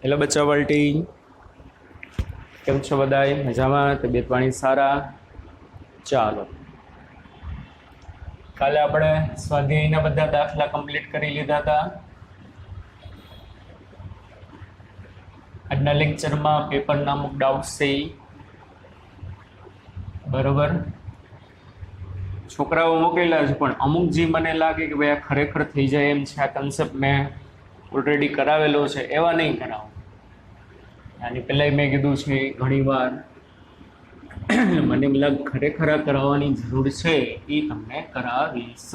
Hello બચ્ચા પલટી, કેમ છો બધાય? મજામાં? તબિયત પાણી સારા? ચાલો, કાલે આપણે સ્વાધ્યાયના બધા દાખલા કમ્પ્લીટ કરી લીધા હતા. આજના લેક્ચરમાં પેપરના અમુક ડાઉટ્સ છે બરોબર. છોકરાઓ મોકલેલા છે પણ અમુક જે મને લાગે કે ભાઈ આ ખરેખર થઈ જાય એમ છે, આ કન્સેપ્ટ મેં ઓલરેડી કરાવેલો છે, એવા નહીં કરાવો. આની પહેલાં મેં કીધું છે ઘણી વાર, મને એમ લાગે ખરેખર આ કરાવવાની જરૂર છે, એ તમને કરાવીશ.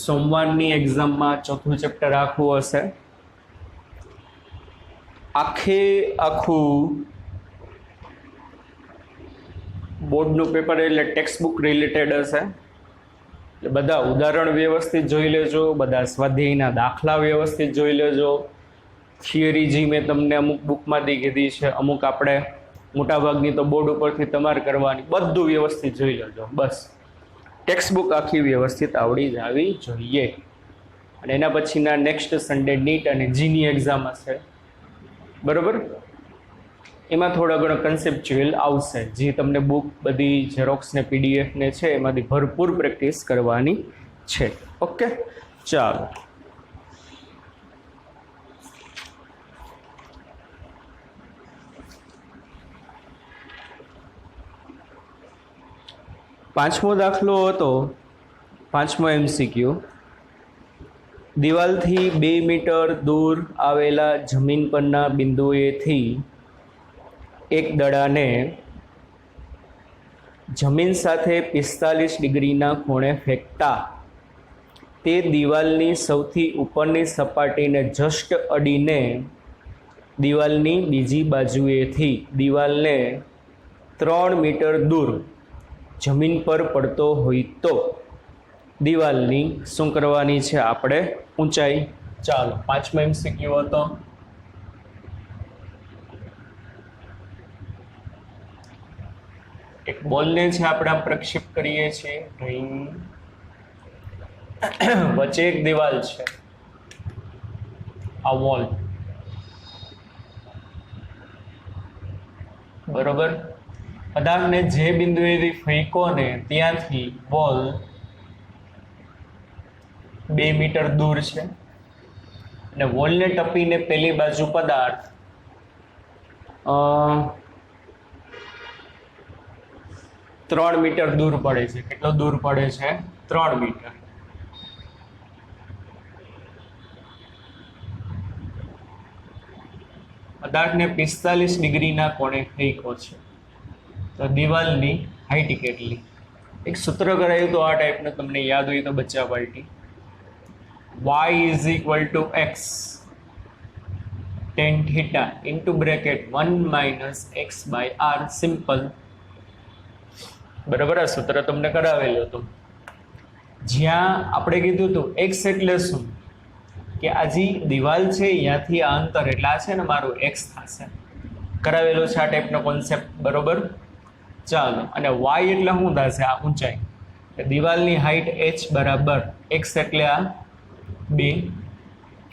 સોમવારની એક્ઝામમાં ચોથું ચેપ્ટર આખું હશે. આખું બોર્ડનું પેપર એટલે ટેક્સ્ટ બુક રિલેટેડ હશે. એટલે બધા ઉદાહરણ વ્યવસ્થિત જોઈ લેજો, બધા સ્વાધ્યાયના દાખલા વ્યવસ્થિત જોઈ લેજો. થિયરી જે મેં તમને અમુક બુકમાંથી કીધી છે, અમુક આપણે મોટાભાગની તો બોર્ડ ઉપરથી તમારે કરવાની, બધું વ્યવસ્થિત જોઈ લેજો. બસ ટેક્સ્ટ બુક આખી વ્યવસ્થિત આવડી જવી જોઈએ. અને એના પછીના નેક્સ્ટ સન્ડે નીટ અને જીની એક્ઝામ હશે બરાબર. એમાં થોડા ઘણો કન્સેપ્ચ્યુઅલ આવશે, જે તમને બુક બધી ઝેરોક્સ ને પીડીએફ ને છે એમાંથી ભરપૂર પ્રેક્ટિસ કરવાની છે. ઓકે, ચાલો. પાંચમો દાખલો હતો, પાંચમો MCQ. દિવાલથી 2 મીટર દૂર આવેલા જમીન પરના બિંદુએથી એક દડાને જમીન સાથે 45 ડિગ્રીના ખૂણે ફેંકતા તે દિવાલની સૌથી ઉપરની સપાટીને જસ્ટ અડીને દિવાલની બીજી બાજુએથી દિવાલને 3 મીટર દૂર જમીન પર પડતો હોય તો દિવાલની શું કરવાની છે આપણે ઊંચાઈ. ચાલો, પાંચમો MCQ હતો. એક બોલને છે આપણે પ્રક્ષેપ કરીએ છીએ, વચ્ચે એક દિવાલ છે, આ વોલ બરોબર. પદાર્થને જે બિંદુએથી ફેંકો ને ત્યાંથી બોલ 2 મીટર દૂર છે અને વોલને ટપીને પેલી બાજુ પદાર્થ 3 મીટર દૂર પડે છે. કેટલો દૂર પડે છે? 3 મીટર. પદાર્થને 45 ડિગ્રીના કોણે ફેંકો છે તો દિવાલની હાઈટ કેટલી? એક સૂત્ર કરાયું તો આ ટાઈપનું, તમને યાદ હોય તો બચ્ચા party. y is equal to x tan theta into bracket 1 minus x by r. Simple બરાબર. આ સૂત્ર તમને કરાવેલું હતું, જ્યાં આપણે કીધું હતું x એટલે શું કે આ જે દિવાલ છે અહીંયાથી આ અંતર એટલે આ છે ને મારું x થશે. કરાવેલો છે આ ટાઈપનો કોન્સેપ્ટ બરોબર. ચાલો, અને y એટલે શું થશે? આ ઊંચાઈ. દિવાલની હાઈટ h બરાબર x એટલે આ 2.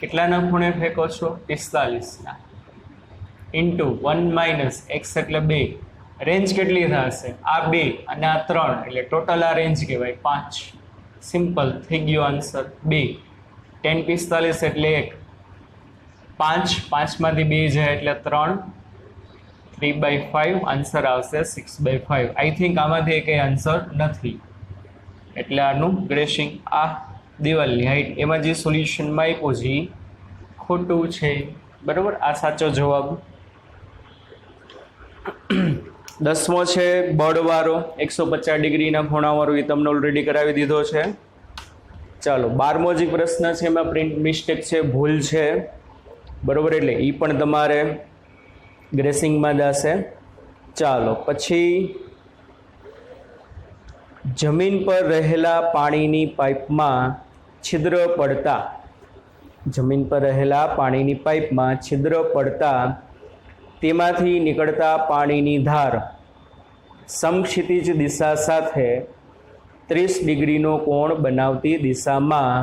કેટલાના ખૂણે ફેંકો છો? 45ના. ઇન્ટુ 1 માઇનસ x એટલે 2. રેન્જ કેટલી થશે? આ 2 અને આ 3 એટલે ટોટલ આ રેન્જ કહેવાય 5. સિમ્પલ થઈ ગયો આન્સર 2. 10 45 એટલે 1. 5 5માંથી 2 જાય એટલે 3. 3/5 આન્સર આવશે 6/5. આઈ થિંક આમાંથી એક આન્સર નથી, એટલે આનું ગ્રેસિંગ આ દિવાલની હાઈટ એમાં જે સોલ્યુશનમાં આપ્યું છે ખોટું છે બરાબર. આ સાચો જવાબ. 10મો છે બળવાળો 150 ડિગ્રીના ખૂણાવાળો, એ તમને ઓલરેડી કરાવી દીધો છે. ચાલો, 12મો જે પ્રશ્ન છે એમાં પ્રિન્ટ મિસ્ટેક છે, ભૂલ છે બરોબર, એટલે એ પણ તમારે ગ્રેસિંગમાં જશે. ચાલો પછી જમીન પર રહેલા પાણીની પાઇપમાં છિદ્ર પડતા, જમીન પર રહેલા પાણીની પાઇપમાં છિદ્ર પડતા તેમાંથી નીકળતા પાણીની ધાર સમક્ષિતિજ દિશા સાથે 30 ડિગ્રીનો કોણ બનાવતી દિશામાં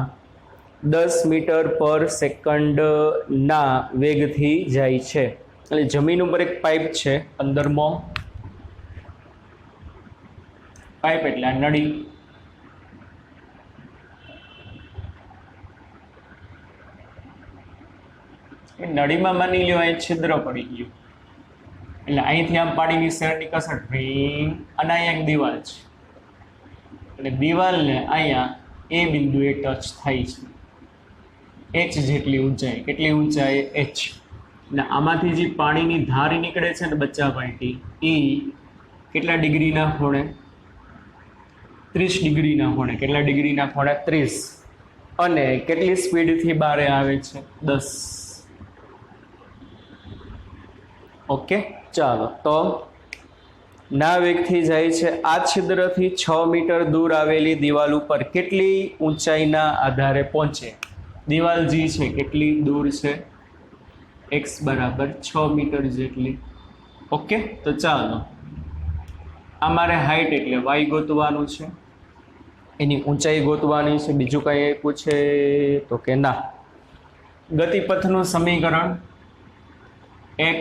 10 મીટર પર સેકન્ડના વેગથી જાય છે. એટલે જમીન ઉપર એક પાઇપ છે, 15મો પાઇપ એટલે નળી, એ નળીમાં માની લ્યો અહીં છિદ્ર પડી ગયું, એટલે અહીંથી આમ પાણીની સેર નીકળશે ડ્રીંગ, અને અહીંયા એક દિવાલ છે, એટલે દિવાલને અહીંયા એ બિંદુએ ટચ થાય છે, h જેટલી ઊંચાઈ. કેટલી ઊંચાઈ? h. અને આમાંથી જે પાણીની ધાર નીકળે છે ને બચ્ચા પાટી, એ કેટલા ડિગ્રીના ખૂણે? 30 ડિગ્રીના ખૂણે. કેટલા ડિગ્રીના ખૂણે? 30. અને કેટલી સ્પીડથી બારે આવે છે? 10. ઓકે, ચાલો તો ના વેગથી જાય છે. આ છિદ્રથી 6 મીટર દૂર આવેલી દિવાલ ઉપર કેટલી ઊંચાઈના આધારે પહોંચે? દિવાલ જે છે કેટલી દૂર છે? x બરાબર 6 મીટર જેટલી. ઓકે, તો ચાલો અમારે હાઈટ એટલે y ગોતવાનું છે, એની ઊંચાઈ ગોતવાની છે. બીજું કંઈ પૂછે તો કે ના. ગતિપથનું સમીકરણ x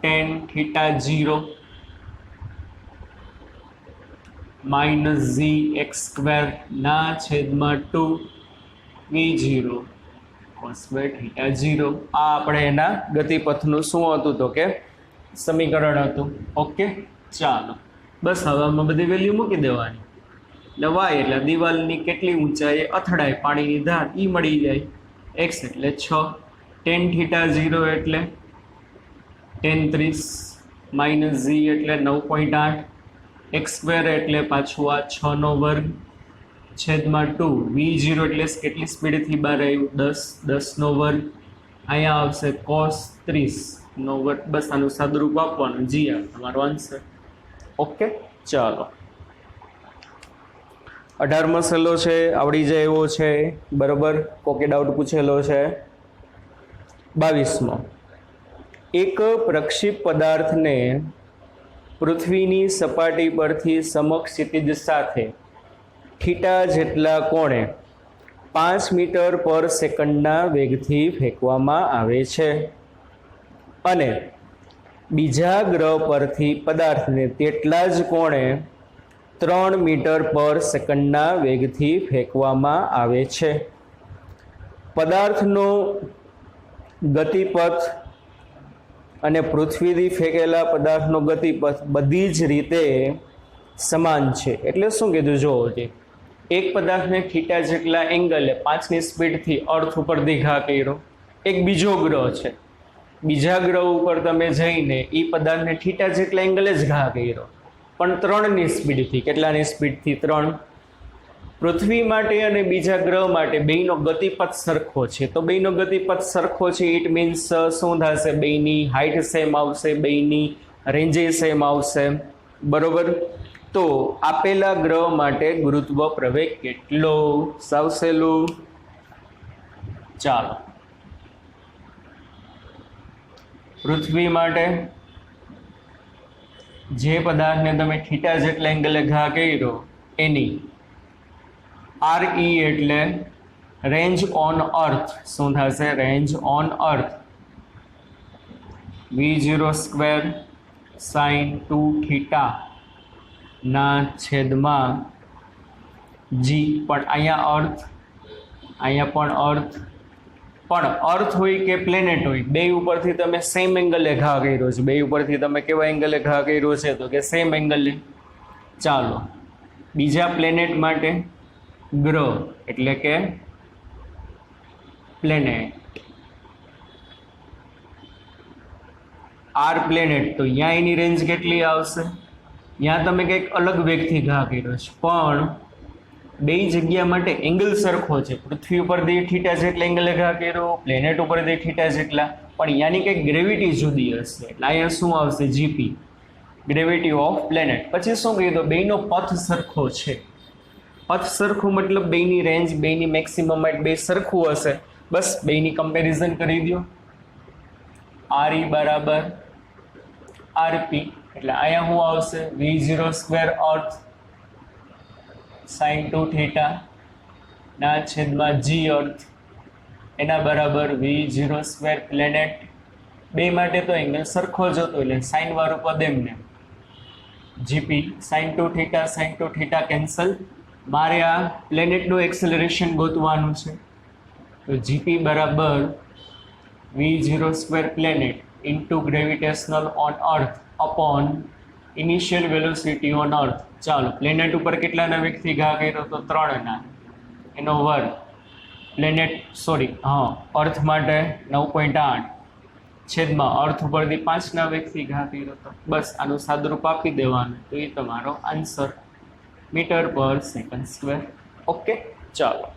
tan θ0 minus gx square ના છેદમાં 2v0 cos સ્ક્વેર θ0. આ આપણે એના ગતિપથનું શું હતું તો કે સમીકરણ હતું. ઓકે, ચાલો બસ હવે આમાં બધી વેલ્યુ મૂકી દેવાની. એટલે y એટલે દિવાલની કેટલી ઊંચાઈ અથડાય પાણીની ધાર એ મળી જાય. x એટલે 6, tan θ0 એટલે tan 30 માઇનસ g એટલે 9.8, x સ્ક્વેર એટલે પાછું આ 6 નો વર્ગ છેદમાં 2, v0 એટલે કેટલી સ્પીડથી બહાર આવ્યું? 10 નો વર્ગ. અહીંયા આવશે cos 30 નો વર્ગ. બસ આનું સાદુરૂપ આપવાનું, જી આ તમારો આન્સર. ઓકે, ચાલો 18મો સહેલો છે, આવડી જાય એવો છે, બરોબર. કોકે ડાઉટ પૂછેલો છે. 22મો, એક પ્રક્ષિપ્ત પદાર્થને પૃથ્વીની સપાટી પરથી સમક્ષિતિજ સાથે થીટા જેટલા કોણે 5 મીટર પર સેકન્ડના વેગથી ફેંકવામાં આવે છે અને બીજા ગ્રહ પરથી પદાર્થને તેટલા જ કોણે 3 મીટર પર સેકન્ડના વેગથી ફેંકવામાં આવે છે. પદાર્થનો ગતિપથ અને પૃથ્વીથી ફેંકેલા પદાર્થનો ગતિપથ બધી જ રીતે સમાન છે. એટલે શું કીધું? જોવો કે એક પદાર્થને થીટા જેટલા એંગલે 5ની સ્પીડથી અર્થ ઉપરથી ઘા કર્યો. એક બીજો ગ્રહ છે, બીજા ગ્રહ ઉપર તમે જઈને એ પદાર્થને થીટા જેટલા એંગલે જ ઘા કર્યો, પણ 3ની સ્પીડથી. કેટલાની સ્પીડથી? 3. પૃથ્વી માટે અને બીજા ગ્રહ માટે બેયનો ગતિપથ સરખો છે. તો બેયનો ગતિપથ સરખો છે ઇટ મીન્સ શું થશે? બેયની હાઈટ સેમ આવશે, બેયની રેન્જે સેમ આવશે, બરોબર. તો આપેલા ગ્રહ માટે ગુરુત્વ પ્રવેગ કેટલો? સાવ સહેલું. ચાલો પૃથ્વી માટે જે પદાર્થને તમે થીટા જેટલા એંગલે ઘા કર્યો એની RE એટલે રેન્જ ઓન અર્થ. શું થશે? Range on earth v0 square sign 2 theta ના છેદમાં g. પણ અહીંયા અર્થ, અહીંયા પણ અર્થ. પણ અર્થ હોય કે પ્લેનેટ હોય, બે ઉપરથી તમે સેમ એંગલે ઘા કર્યો છે. બે ઉપરથી તમે કેવા એંગલે ઘા કર્યો છે તો કે સેમ એંગલે. ચાલો બીજા પ્લેનેટ માટે ગ્રહ એટલે કે પ્લેનેટ, આર પ્લેનેટ. તો ત્યાં એની રેન્જ કેટલી આવશે? ત્યાં તમે કંઈક અલગ વેગથી ઘા કર્યો છે, પણ બે જગ્યા માટે એંગલ સરખો છે. પૃથ્વી ઉપરથી થીટા જેટલા એંગલે ઘા કર્યો, પ્લેનેટ ઉપરથી થીટા જેટલા, પણ ત્યાંની કંઈક ગ્રેવિટી જુદી હશે. એટલે અહીંયા શું આવશે? જીપી. Gravity of planet. પછી શું કીધું? બેયનો પથ સરખો છે. પથ સરખું મતલબ બેયની રેન્જ, બેયની મેક્સિમમ હાઇટ બે સરખું હશે. બસ બેયની કમ્પેરિઝન કરી દો. RE બરાબર RP, એટલે અહીંયા શું આવશે? V0 સ્ક્વેર અર્થ sin 2 થીટા ના છેદમાં G અર્થ એના બરાબર V0 સ્ક્વેર પ્લેનેટ. બે માટે તો એંગલ સરખો જ હતો એટલે સાઇન વાળું પદ એમને GP sin 2 theta sin 2 theta cancel. મારે આ પ્લેનેટનું એક્સેલરેશન ગોતવાનું છે તો GP બરાબર V0 square planet into gravitational on earth upon initial velocity on અર્થ. ચાલો, પ્લેનેટ ઉપર કેટલાના વેગથી ઘા કર્યો? તો 3ના, એનો વર્ગ. અર્થ માટે 9.8 છેદમાં અર્થ ઉપરથી 5ના વેગથી ઘા કર્યો હતો. બસ આનું સાદુરૂપ આપી દેવાનું તો એ તમારો આન્સર મીટર પર સેકન્ડ સ્ક્વેર. ઓકે, ચાલો.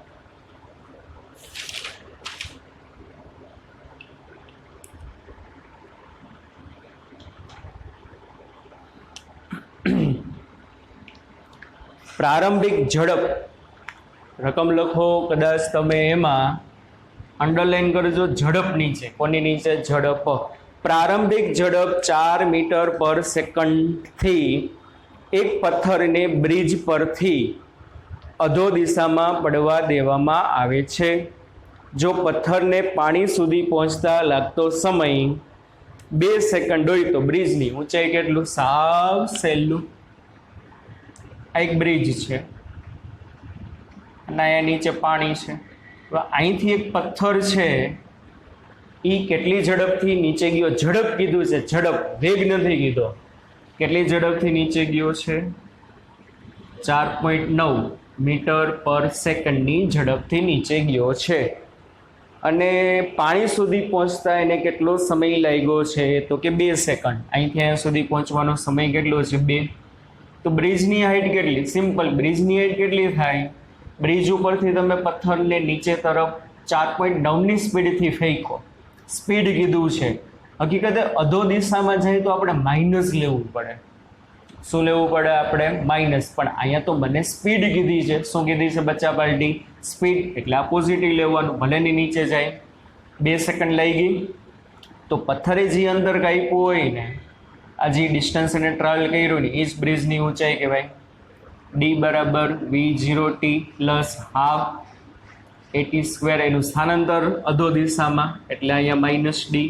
પ્રારંભિક ઝડપ રકમ લખો. કદાચ તમે એમાં અંડરલાઈન કરજો ઝડપ નીચે. કોની નીચે? ઝડપ. પ્રારંભિક ઝડપ 4 મીટર પર સેકન્ડથી એક પથ્થરને બ્રિજ પરથી અધો દિશામાં પડવા દેવામાં આવે છે. જો પથ્થરને પાણી સુધી પહોંચતા લાગતો સમય 2 સેકન્ડ હોય તો બ્રિજની ઊંચાઈ કેટલું? સાવ સહેલું. આ એક બ્રિજ છે અને અહીંયા નીચે પાણી છે. અહીંથી એક પથ્થર છે, એ કેટલી ઝડપથી નીચે ગયો? ઝડપ કીધું છે, ઝડપ, વેગ નથી કીધો. કેટલી ઝડપથી નીચે ગયો છે? 4.9 મીટર પર સેકન્ડની ઝડપથી નીચે ગયો છે. અને પાણી સુધી પહોંચતા એને કેટલો સમય લાગ્યો છે? તો કે 2 સેકન્ડ. અહીંથી અહીંયા સુધી પહોંચવાનો સમય કેટલો છે? 2. તો બ્રિજની હાઈટ કેટલી? સિમ્પલ, બ્રિજની હાઈટ કેટલી થાય? બ્રિજ ઉપરથી તમે પથ્થરને નીચે તરફ 4.9ની સ્પીડથી ફેંકો. સ્પીડ કીધું છે. હકીકતે અધો દિશામાં જાય તો આપણે માઇનસ લેવું પડે. શું લેવું પડે? આપણે માઇનસ. પણ અહીંયા તો મને સ્પીડ કીધી છે. શું કીધી છે બચ્ચા પાર્ટી? સ્પીડ. એટલે આ પોઝિટિવ લેવાનું. ભલેની નીચે જાય. 2 સેકન્ડ લઈ ગઈ તો પથ્થરે જે અંદર કાપ્યું હોય ને, આ જે ડિસ્ટન્સ અને ટ્રાવેલ કર્યું ને, એ જ બ્રિજની ઊંચાઈ કહેવાય. D બરાબર V0t plus half AT square. એનું સ્થાનાંતર અધો દિશામાં એટલે અહીંયા માઇનસ D.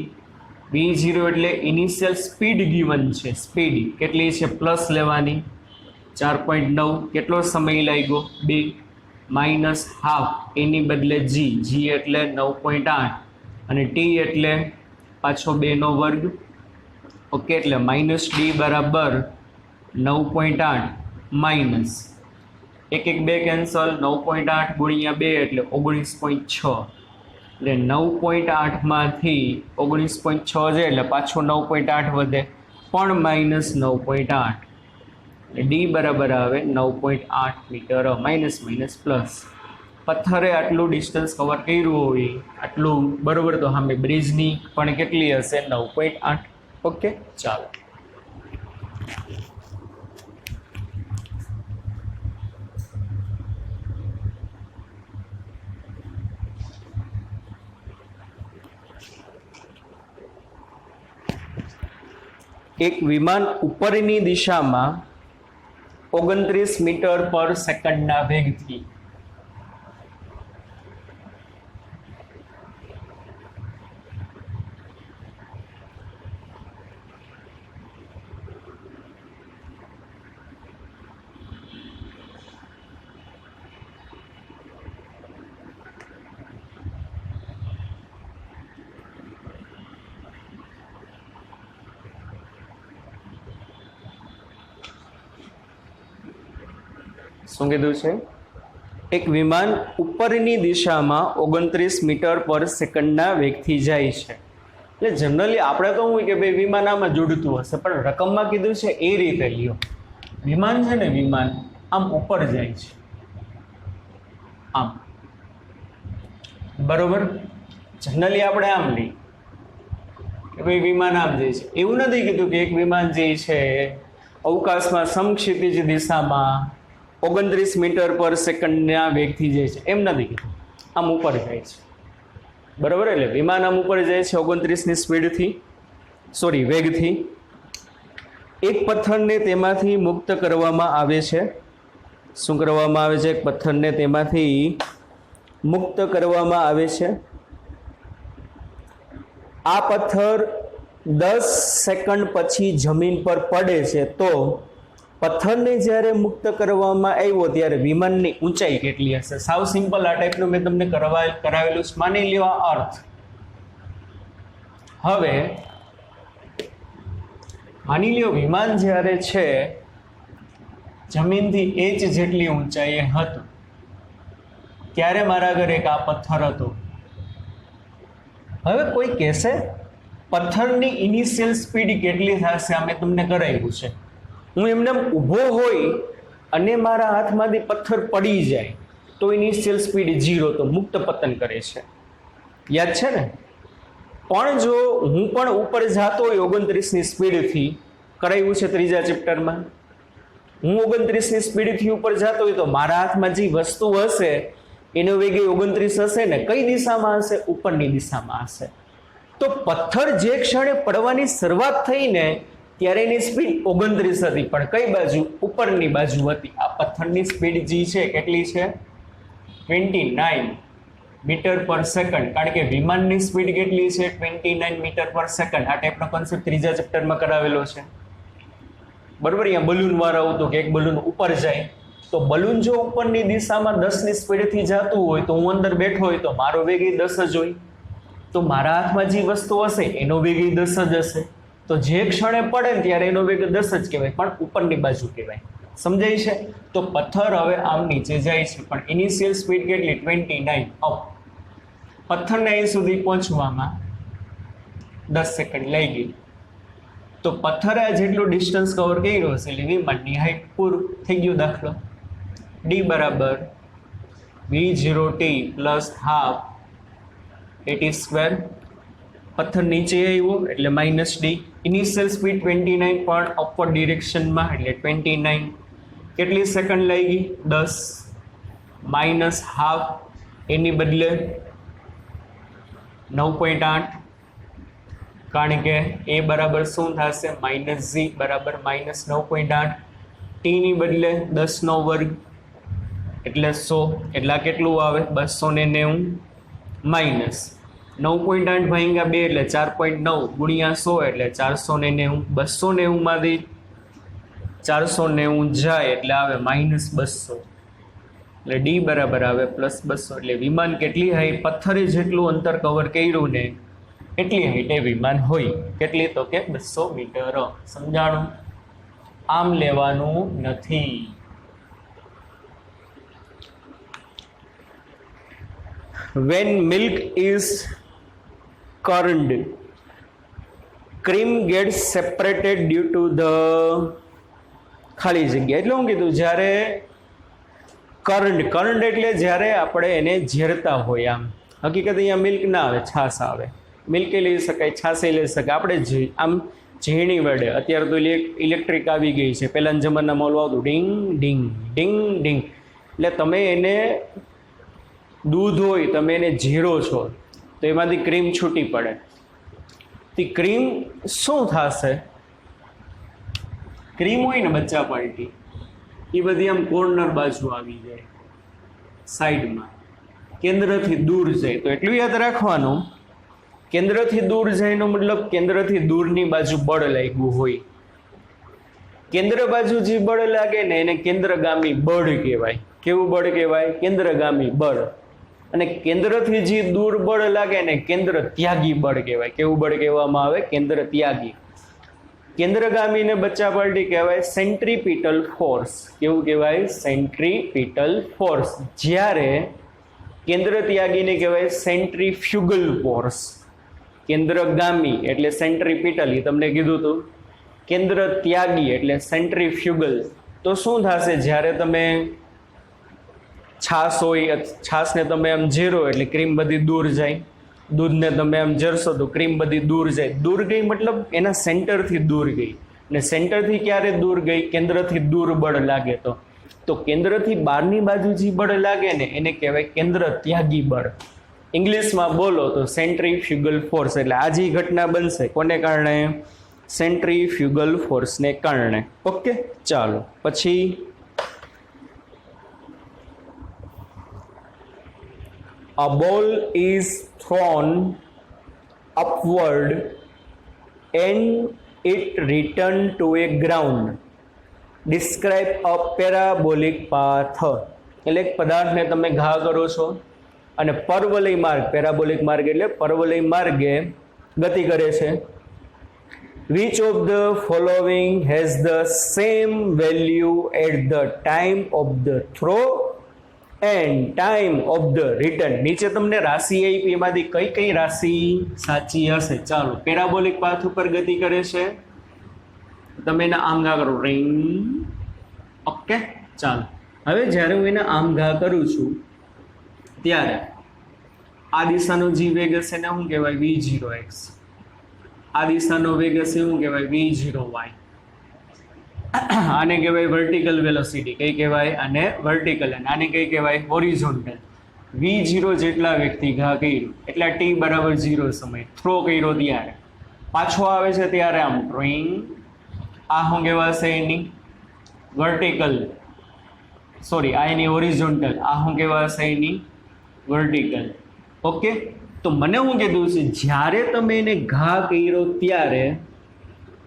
V0 એટલે ઇનિશિયલ સ્પીડ ગીવન છે. સ્પીડ કેટલી છે? પ્લસ લેવાની 4.9. કેટલો સમય લાગ્યો? 2 માઇનસ હાફ એની બદલે G. G એટલે 9.8 અને T એટલે પાછો 2નો વર્ગ. ઓકે, એટલે માઇનસ D બરાબર 9.8 માઇનસ 1 1 2 કેન્સલ. 9.8 ગુણ્યા 2 એટલે 19.6. એટલે 9.8માંથી 19.6 છે એટલે પાછો 9.8 વધે પણ માઇનસ 9.8. D બરાબર આવે 9.8 મીટર. Minus minus plus. પથ્થરે આટલું ડિસ્ટન્સ કવર કર્યું હોય આટલું બરોબર, તો સામે બ્રિજની પણ કેટલી હશે? 9.8. ઓકે, ચાલો. એક વિમાન ઉપરની દિશામાં 29 મીટર પર સેકન્ડના વેગથી શું કીધું છે? એક વિમાન ઉપરની દિશામાં 29 મીટર પર સેકન્ડના વેગથી જાય છે. એટલે જનરલી આપણે તો હું કે ભાઈ વિમાન આમાં જોડતું હશે, પણ રકમમાં કીધું છે એ રીતે લ્યો. વિમાન છે ને, વિમાન આમ ઉપર જાય છે, આમ. બરોબર? જનરલી આપણે આમ લઈએ કે ભાઈ વિમાન આમ જાય છે. એવું નથી કીધું કે એક વિમાન જે છે અવકાશમાં સમક્ષિતિજ દિશામાં 29 મીટર પર સેકન્ડના વેગથી જાય છે. એમ નથી કીધું, આમ ઉપર જાય છે. બરાબર, એટલે વિમાન આમ ઉપર જાય છે 29ની સ્પીડથી, સોરી વેગથી. એક પથ્થરને તેમાંથી મુક્ત કરવામાં આવે છે. શું કરવામાં આવે છે? એક પથ્થરને તેમાંથી મુક્ત કરવામાં આવે છે. આ પથ્થર 10 સેકન્ડ પછી જમીન પર પડે છે, તો પથ્થરને જ્યારે મુક્ત કરવામાં આવ્યો ત્યારે વિમાનની ઊંચાઈ કેટલી હશે? સાવ સિમ્પલ, આ ટાઈપનું મેં તમને કરાવેલું છે. માની લ્યો આ અર્થ. હવે માની લ્યો વિમાન જ્યારે છે જમીનથી h જેટલી ઊંચાઈએ હતું, ત્યારે મારા આગળ એક આ પથ્થર હતો. હવે કોઈ કહેશે પથ્થરની ઇનિશિયલ સ્પીડ કેટલી થશે? આ મેં તમને કરાવ્યું છે. હું એમને ઊભો હોય અને મારા હાથમાંથી પથ્થર પડી જાય તો ઇનિશિયલ સ્પીડ 0, તો મુક્ત પતન કરે છે. યાદ છે ને? પણ જો હું પણ ઉપર જતો હોય 29ની સ્પીડથી, કરાવ્યું છે ત્રીજા ચેપ્ટરમાં, હું 29ની સ્પીડથી ઉપર જતો હોય તો મારા હાથમાં જે વસ્તુ હશે એનો વેગ 29 હશે ને. કઈ દિશામાં હશે? ઉપરની દિશામાં હશે. તો પથ્થર જે ક્ષણે પડવાની શરૂઆત થઈ ને ત્યારે એની સ્પીડ 29 હતી, પણ કઈ બાજુ? ઉપરની બાજુ હતી. આ પથ્થરની સ્પીડ જે છે કેટલી છે? 29 મીટર પર સેકન્ડ. કારણ કે વિમાનની સ્પીડ કેટલી છે? 29 મીટર પર સેકન્ડ. આ ટાઈપનો કોન્સેપ્ટ ત્રીજા ચેપ્ટરમાં કરાવેલો છે. બરોબર. અહીંયા બલૂન વાળા હતું કે એક બલૂન ઉપર જાય, તો બલૂન જો ઉપરની દિશામાં 10ની સ્પીડથી જતું હોય તો હું અંદર બેઠો હોય તો મારો વેગ 10 જ હોય, તો મારા હાથમાં જે વસ્તુ હશે એનો વેગ 10 જ હશે. તો જે ક્ષણે પડે ને ત્યારે એનો વેગ 10 જ કહેવાય, પણ ઉપરની બાજુ કહેવાય. સમજાય છે? તો પથ્થર હવે આમ નીચે જાય છે, પણ ઇનિશિયલ સ્પીડ કેટલી? 29 અપ. પથ્થરને અહીં સુધી પહોંચવામાં 10 સેકન્ડ લઈ ગઈ. તો પથ્થરે જેટલું ડિસ્ટન્સ કવર કર્યું હશે એટલે વિમાનની હાઈટ પૂરું થઈ ગયું. દાખલો d બરાબર v0t પ્લસ હાફ at². પથ્થર નીચે આવ્યો એટલે -d. ઇનિશિયલ સ્પીડ 29 પણ અપવર્ડ ડિરેક્શનમાં એટલે 29. કેટલી સેકન્ડ લઈ ગઈ? 10 માઇનસ હાફ, એની બદલે 9.8, કારણ કે a બરાબર શું થશે? -g બરાબર -9.8. t ની બદલે 10 નો વર્ગ એટલે 100, એટલે કેટલું આવે? 290 માઇનસ 9.8 ભાગ્યા 2 એટલે 4.9 ગુણ્યા 100 એટલે 490. 290 માંથી 490 જાય એટલે આવે -200. એટલે d બરાબર આવે +200. એટલે વિમાન કેટલી હાઈટ? પથ્થરે જેટલું અંતર કવર કર્યું ને એટલી હાઈટે વિમાન હોય. કેટલી? તો કે 200 મીટર. સમજાણું? આમ લેવાનું નથી. When milk is churned, cream gets separated due to the ખાલી જગ્યા. એટલે હું કીધું જ્યારે કરંટ એટલે જ્યારે આપણે એને ઝેરતા હોય. આમ હકીકત અહીંયા મિલ્ક ના આવે, છાશ આવે. મિલ્કે લઈ શકાય, છાશે લઈ શકાય. આપણે આમ ઝીણી વડે, અત્યારે તો ઇલેક્ટ્રિક આવી ગઈ છે, પહેલાના જમાનામાં ઓલું આવતું ડિંગ ડિંગ ડિંગ ડિંગ. એટલે તમે એને દૂધ હોય, તમે એને ઝીરો છો તો એમાંથી ક્રીમ છૂટી પડે. તે ક્રીમ શું થશે? ક્રીમ હોય ને બચ્ચા પાર્ટી, એ બધી આમ કોર્નર બાજુ આવી જાય, સાઈડમાં, કેન્દ્રથી દૂર જાય. તો એટલું યાદ રાખવાનું, કેન્દ્રથી દૂર જાયનો મતલબ કેન્દ્રથી દૂરની બાજુ બળ લાગ્યું હોય. કેન્દ્ર બાજુ જે બળ લાગે ને એને કેન્દ્રગામી બળ કહેવાય. કેવું બળ કહેવાય? કેન્દ્રગામી બળ. અને કેન્દ્રથી જે દૂર બળ લાગે ને કેન્દ્ર ત્યાગી બળ કહેવાય. કેવું બળ કહેવામાં આવે? કેન્દ્ર ત્યાગી. કેન્દ્રગામીને બચ્ચા પાર્ટી કહેવાય સેન્ટ્રીપિટલ ફોર્સ. કેવું કહેવાય? સેન્ટ્રીપિટલ ફોર્સ. જ્યારે કેન્દ્ર ત્યાગીને કહેવાય સેન્ટ્રીફ્યુગલ ફોર્સ. કેન્દ્રગામી એટલે સેન્ટ્રીપિટલ, એ તમને કીધું હતું. કેન્દ્ર ત્યાગી એટલે સેન્ટ્રીફ્યુગલ. તો શું થશે? જ્યારે તમે છાશ હોય, છાશને તમે આમ ઝેરો એટલે ક્રીમ બધી દૂર જાય. દૂધને તમે આમ ઝરશો તો ક્રીમ બધી દૂર જાય. દૂર ગઈ મતલબ એના સેન્ટરથી દૂર ગઈ. ને સેન્ટરથી ક્યારે દૂર ગઈ? કેન્દ્રથી દૂર બળ લાગે તો કેન્દ્રથી બહારની બાજુ જે બળ લાગે ને એને કહેવાય કેન્દ્ર ત્યાગી બળ. ઇંગ્લિશમાં બોલો તો સેન્ટ્રીફ્યુગલ ફોર્સ. એટલે આ જે ઘટના બનશે કોને કારણે? સેન્ટ્રીફ્યુગલ ફોર્સને કારણે. ઓકે, ચાલો પછી a ball is thrown upward and it return to a ground. Describe a parabolic path. એટલે એક પદાર્થને તમે ઘા કરો છો અને પરવલય માર્ગ, પેરાબોલિક માર્ગ એટલે પરવલય માર્ગે ગતિ કરે છે. Which of the following has the same value at the time of the throw and time of the return? નીચે તમને રાશિ આપી, એમાંથી કઈ કઈ રાશિ સાચી હશે? ચાલો, પેરાબોલિક પાથ ઉપર ગતિ કરે છે, તમે એના આમ ઘા કરો, રિંગ. ઓકે, ચાલો. હવે જ્યારે હું એના આમ ઘા કરું છું ત્યારે આ દિશાનો જે વેગ હશે ને શું કહેવાય? v0x. આ દિશાનો વેગ હશે શું કહેવાય? v0y. આને કહેવાય વર્ટિકલ વેલોસિટી. કઈ કહેવાય? આને વર્ટિકલ. અને આને કઈ કહેવાય? હોરિઝોન્ટલ. v0 જેટલા વ્યક્તિ ઘા કર્યું એટલા t બરાબર 0 સમય થ્રો કર્યો ત્યારે પાછો આવે છે ત્યારે આમ ડ્રોઈંગ. આ શું કહેવાશે? એની વર્ટિકલ, સોરી આ એની હોરિઝોન્ટલ. આ શું કહેવાશે? એની વર્ટિકલ. ઓકે, તો મને શું કીધું છે? જ્યારે તમે એને ઘા કર્યો ત્યારે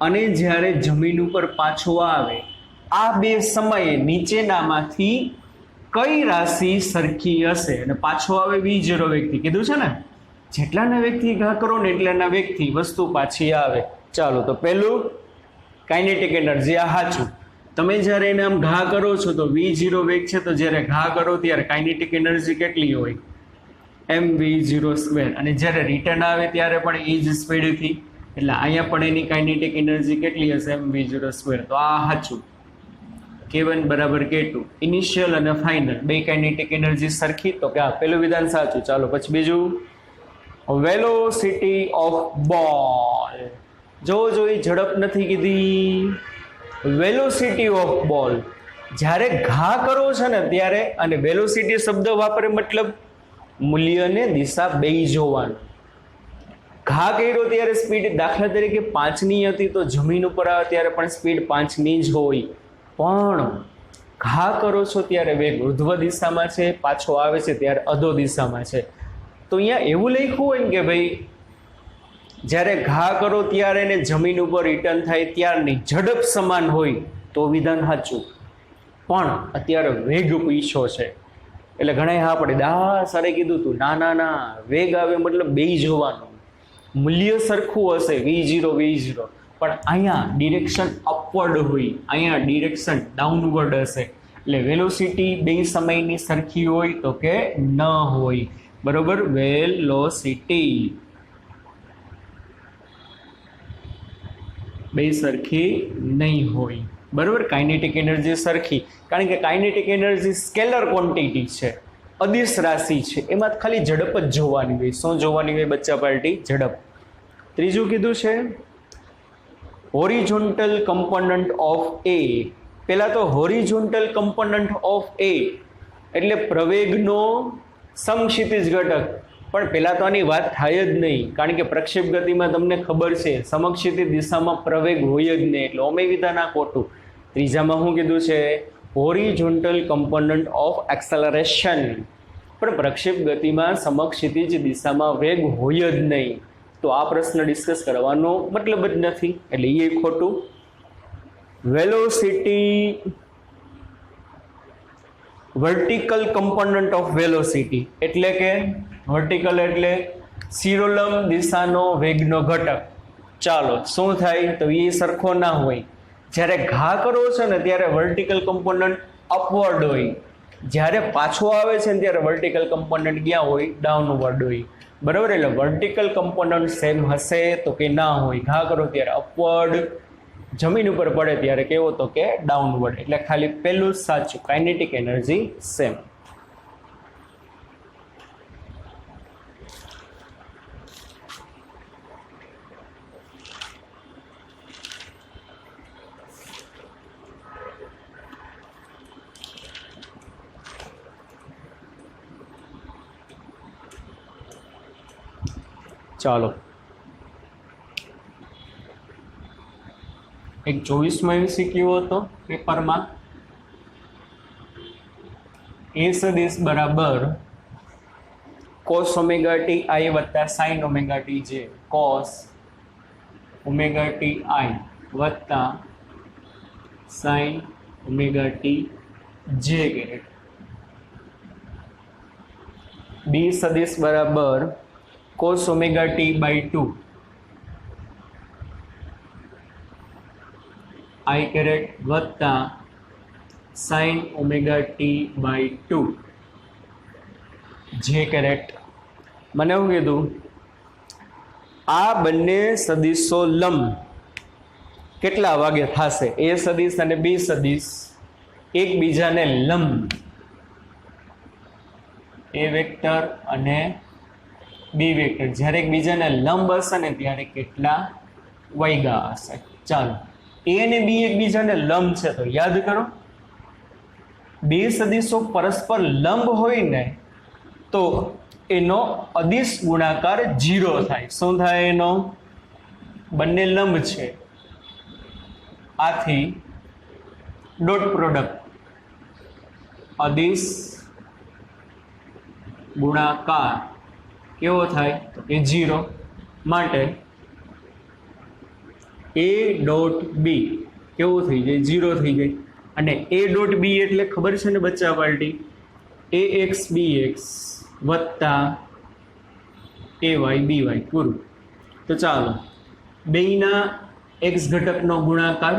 અને જ્યારે જમીન ઉપર પાછો આવે, આ બે સમયે નીચેનામાંથી કઈ રાશિ સરખી હશે? અને પાછો આવે v0 વ્યક્તિ. કીધું છે ને, જેટલાના વ્યક્તિ ઘા કરો ને એટલાના વ્યક્તિ વસ્તુ પાછી આવે. ચાલો, તો પહેલું કાઇનેટિક એનર્જી. આ સાચું. તમે જ્યારે એને આમ ઘા કરો છો તો v0 વેગ છે, તો જ્યારે ઘા કરો ત્યારે કાઇનેટિક એનર્જી કેટલી હોય? mv0². અને જ્યારે રિટર્ન આવે ત્યારે પણ એ જ સ્પીડથી, એટલે અહીંયા પણ એની કાઇનેટિક એનર્જી કેટલી હશે? mv0². તો આ સાચું. k1 બરાબર k2. ઇનિશિયલ અને ફાઇનલ બે કાઇનેટિક એનર્જી સરખી, તો કે આ પહેલું વિધાન સાચું. ચાલો પછી બીજું, વેલોસિટી ઓફ બોલ. જો એ ઝડપ નથી કીધી. વેલોસિટી ઓફ બોલ જ્યારે ઘા કરો છો ને ત્યારે, અને વેલોસિટી શબ્દ વાપરે મતલબ મૂલ્યને દિશા બેય જોવાનું. ઘા કર્યો ત્યારે સ્પીડ દાખલા તરીકે 5ની હતી તો જમીન ઉપર આવે ત્યારે પણ સ્પીડ 5ની જ હોય. પણ ઘા કરો છો ત્યારે વેગ ઉર્ધ્વ દિશામાં છે, પાછો આવે છે ત્યારે અધો દિશામાં છે. તો અહીંયા એવું લખ્યું હોય ને કે ભાઈ જ્યારે ઘા કરો ત્યારે ને જમીન ઉપર રિટર્ન થાય ત્યારની ઝડપ સમાન હોય તો વિધાન સાચું. પણ અત્યારે વેગ પૂછ્યો છે એટલે ઘણા હા પડે, દા સારે કીધું તું, ના ના ના, વેગ આવે મતલબ બેય જોવાનું, મૂલ્ય સરખું હશે v0, પણ અહીંયા ડિરેક્શન અપવર્ડ હોય, અહીંયા ડિરેક્શન ડાઉનવર્ડ હશે. એટલે વેલોસિટી બે સમયની સરખી હોય તો કે ન હોય. બરોબર, વેલોસિટી બે સરખી નહીં હોય. બરોબર, કાઇનેટિક એનર્જી સરખી, કારણ કે કાઇનેટિક એનર્જી સ્કેલર ક્વોન્ટિટી છે, અદિશ રાશિ છે, એમાં ખાલી ઝડપ જ જોવાની હોય. શું જોવાની હોય બચ્ચા પાર્ટી? ઝડપ. ત્રીજું કીધું છે હોરિઝોન્ટલ કમ્પોનન્ટ ઓફ એ. પહેલા તો હોરિઝોન્ટલ કમ્પોનન્ટ ઓફ એ એટલે પ્રવેગનો સમક્ષિતિજ ઘટક, પણ પહેલા તો આની વાત થાય જ નહીં, કારણ કે પ્રક્ષેપ ગતિમાં તમને ખબર છે સમક્ષિતિજ દિશામાં પ્રવેગ હોય જ નહીં, એટલે ઓમે વિધાન આ ખોટું. ત્રીજામાં શું કીધું છે? હોરિઝોન્ટલ કમ્પોનન્ટ ઓફ એક્સેલરેશન, પણ પ્રક્ષેપ ગતિમાં સમક્ષિતિજ દિશામાં વેગ હોય જ નહીં, તો આ પ્રશ્ન ડિસ્કસ કરવાનો મતલબ જ નથી, એટલે એ ખોટું. Velocity, vertical component of velocity એટલે કે વર્ટિકલ એટલે શિરોલંબ દિશાનો વેગનો ઘટક. ચાલો શું થાય? તો એ સરખો ના હોય. જ્યારે ઘા કરો છો ને ત્યારે વર્ટિકલ કમ્પોનન્ટ અપવર્ડ હોય, જ્યારે પાછો આવે છે ને ત્યારે વર્ટિકલ કમ્પોનન્ટ ક્યાં હોય? ડાઉનવર્ડ હોય. બરાબર, એટલે વર્ટિકલ કમ્પોનન્ટ સેમ હશે તો કે ના હોય. ઘા કરો ત્યારે અપવર્ડ, જમીન ઉપર પડે ત્યારે કેવો? તો કે ડાઉનવર્ડ. એટલે ખાલી પહેલું સાચું, કાઇનેટિક એનર્જી સેમ. ચાલો એક 24માં MCQ હતો પેપરમાં, એ સદિશ બરાબર cos ઓમેગા ટી આઈ વત્તા sin omega t j, cos omega t i વત્તા sin omega t j caret. B સદિશ બરાબર cos omega t by 2 i caret વત્તા sin omega t by 2 j caret. મને એવું કીધું આ બંને સદિશો લંબ કેટલા વાગે થશે, એ સદિશ અને બી સદિશ એકબીજાને લંબ, એ વેક્ટર અને બી વેક્ટર જ્યારે એકબીજાને લંબ હશે ને ત્યારે કેટલા વાગ્યા હશે. ચાલો એ અને બી એકબીજાને લંબ છે તો યાદ કરો, બે સદિશો પરસ્પર લંબ હોય ને તો એનો અદિશ ગુણાકાર 0 થાય. શું થાય? એનો બંને લંબ છે, આથી ડોટ પ્રોડક્ટ અદિશ ગુણાકાર કેવો થાય તો કે 0. માટે એ ડોટ બી કેવું થઈ જાય? 0 થઈ જાય. અને એ ડોટ બી એટલે ખબર છે ને બચ્ચા પાર્ટી, એ એક્સ બી એક્સ વત્તા એ વાય બી વાય પૂરું. તો ચાલો બેયના એક્સ ઘટકનો ગુણાકાર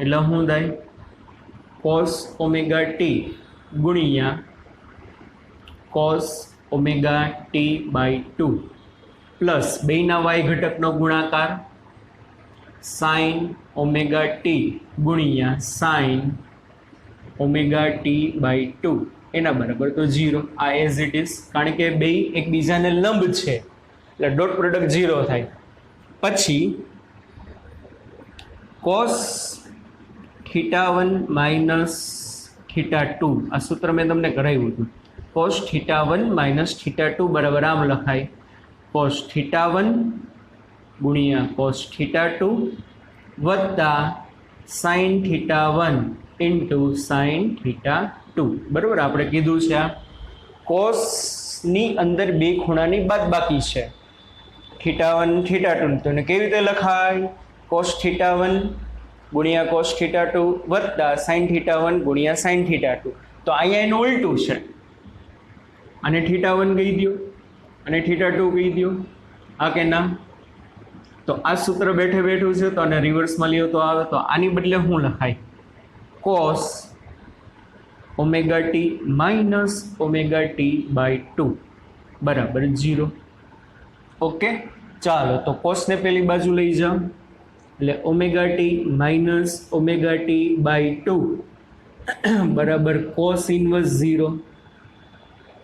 એટલે શું થાય? કોસ ઓમેગા ટી ગુણ્યા cos omega t by 2 plus બેયના વાય ઘટકનો ગુણાકાર સાઇન ઓમેગા ટી ગુણ્યા સાઇન ઓમેગા ટી બાય 2 એના બરાબર તો 0. આ એઝ ઇટ ઇઝ, કારણ કે બે એકબીજાને લંબ છે એટલે ડોટ પ્રોડક્ટ 0 થાય. પછી કોસ θ1 માઇનસ θ2 આ સૂત્ર મેં તમને કરાવ્યું હતું. કોસ θ1 માઇનસ θ2 બરાબર આમ લખાય, કોસ θ1 ગુણ્યા કોસ θ2 વત્તા સાઇન θ1 ઇન્ટુ સાઇન θ2. બરાબર, આપણે કીધું છે આ કોસની અંદર બે ખૂણાની બાદબાકી છે, θ1 θ2, તો એને કેવી રીતે લખાય? કોસ θ1 ગુણ્યા કોસ θ2 વત્તા સાઇન θ1 ગુણ્યા સાઇન θ2. તો અહીંયા એનું ઉલટું છે, અને θ1 કહી દો અને θ2 કહી દો, આ કે ના? તો આ સૂત્ર બેઠે બેઠું છે તો આને રિવર્સમાં લ્યો તો આવે. તો આની બદલે શું લખાય? Cos omega t minus omega t by 2 બરાબર 0. ઓકે, ચાલો તો કોસને પેલી બાજુ લઈ જાઓ એટલે omega t minus omega t by 2 બરાબર કોસ ઇન્વર્સ 0.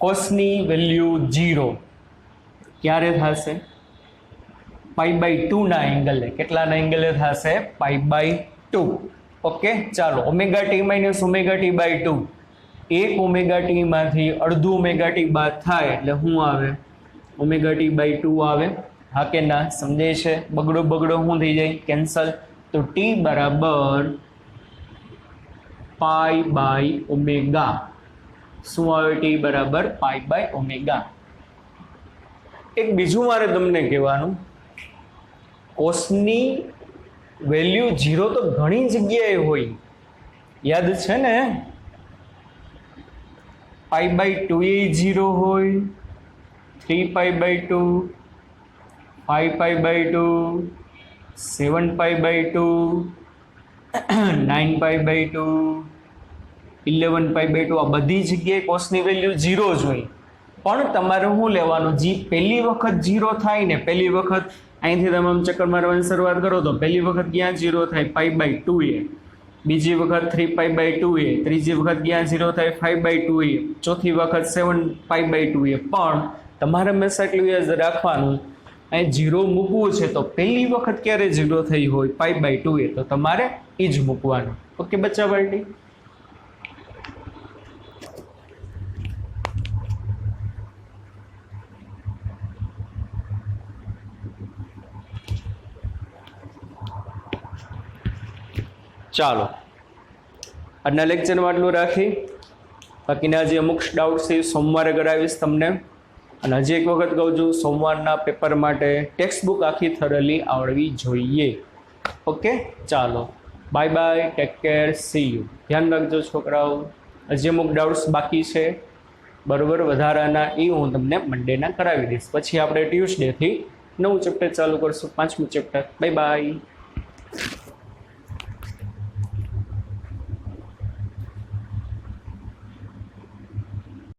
કોસની વેલ્યુ 0 ક્યારે થશે? પાઈ બાય 2 ના એંગલે. કેટલાના એંગલે થશે? Pi by 2. ઓકે, ચાલો omega t minus omega t by 2, એક ઓમેગા ટી માંથી અડધું ઓમેગા ટી બાદ થાય એટલે શું આવે? ઓમેગા ટી બાય 2 આવે. હા કે ના? સમજાય છે? બગડો બગડો શું થઈ જાય? કેન્સલ. તો ટી બરાબર પાઈ બાય ઓમેગા. શું આવે? ટી બરાબર પાઈ બાય ઓમેગા. એક બીજું મારે તમને કહેવાનું, કોસની વેલ્યુ 0 તો ઘણી જગ્યાએ હોય, યાદ છે ને? પાઈ બાય 2 એ 0 હોય, 3 pi by 2, 5 pi by 2, 7 pi by 2, 9 pi by 2, 11 pi by 2, આ બધી જગ્યાએ કોસની વેલ્યુ 0 જ હોય. પણ તમારે શું લેવાનું? જે પહેલી વખત 0 થાય ને, પહેલી વખત અહીંથી તમે આમ ચક્કર મારવાની શરૂઆત કરો તો પહેલી વખત ક્યાં 0 થાય? પાઈ બાય 2 એ. બીજી વખત 3 પાઈ બાય 2 એ. ત્રીજી વખત ક્યાં 0 થાય? 5 બાય 2 એ. ચોથી વખત 7 પાઈ બાય 2 એ. પણ તમારે હંમેશા એટલું યાદ રાખવાનું, અહીં 0 મૂકવું છે તો પહેલી વખત ક્યારે 0 થઈ હોય? પાઈ બાય 2 એ. તો તમારે એ જ મૂકવાનું. ઓકે બચ્ચા પાર્ટી? ચાલો આજના લેક્ચરમાં આટલું રાખી, બાકીના જે અમુક ડાઉટ છે એ સોમવારે કરાવીશ તમને. અને હજી એક વખત કહું છું, સોમવારના પેપર માટે ટેક્સ્ટ બુક આખી થરલી આવડવી જોઈએ. ઓકે, ચાલો bye bye, take care, C you. ધ્યાન રાખજો છોકરાઓ. હજી અમુક ડાઉટ્સ બાકી છે બરોબર વધારાના, એ હું તમને મંડેના કરાવી દઈશ. પછી આપણે ટ્યુસડેથી નવું ચેપ્ટર ચાલુ કરશું, 5મું ચેપ્ટર. Bye bye.